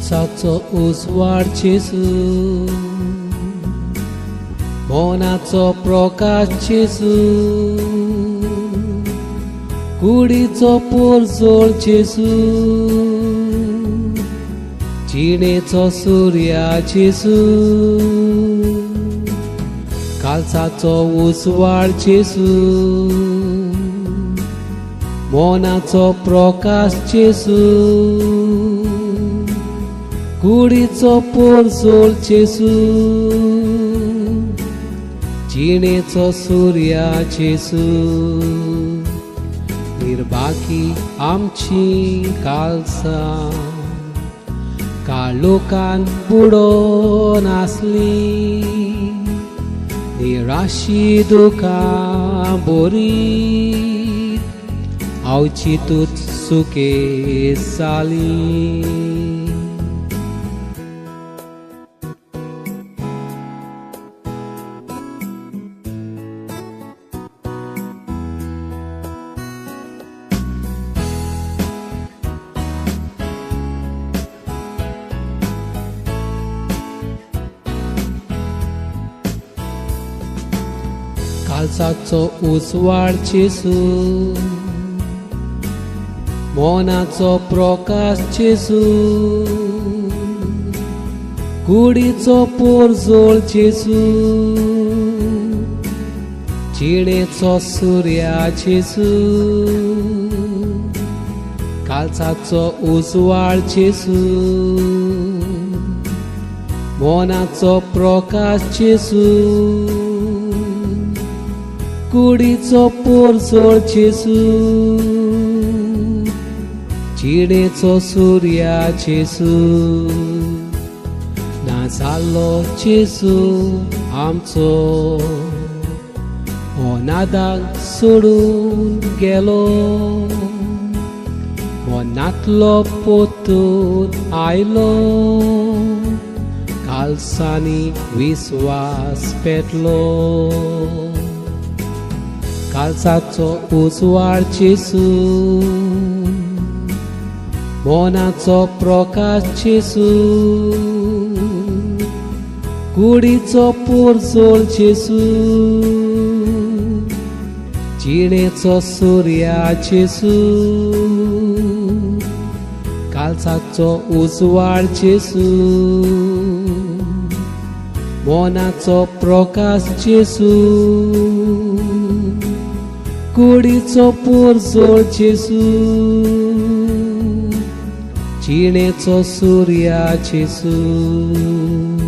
काळजाचो उजवाड जेजू, मोनाचो प्रकाश जेजू, कुडीचो पोरजोळ जेजू, जिणेचो सूर्या जेजू, काळजाचो उजवाड जेजू, मोनाचो प्रकाश जेजू, कुडीचो पोरजोळ जेजू, जिणेचो सूर्या जेजू. निर्भागी आमची काळजां काळोखान बुडोन आसली, निराशी दुखां बोरी अवचितूच सुखे जाली. काळजाचो उजवाड जेजू, मोनाचो प्रकाश जेजू, कुडीचो पोरजोळ जेजू, जिणेचो सूर्या जेजू, काळजाचो उजवाड जेजू, मोनाचो प्रकाश जेजू, कुडीचो पोरजोळ जेजू, जिणेचो सूर्या जेजू. ना जालो जेजू आमचो, अनाथांक सोडून गेलो, मनांतलो पोतून आयलो, काळजांनी विस्वास पेटलो. काळजाचो उजवाड जेजू, मोनाचो प्रकाश जेजू, कुडीचो पोरजोळ जेजू, जिणेचो सूर्या जेजू, काळजाचो उजवाड जेजू, मोनाचो प्रकाश जेजू, कुडीचो पोरजोळ जेजू, जिणेचो सूर्या जेजू.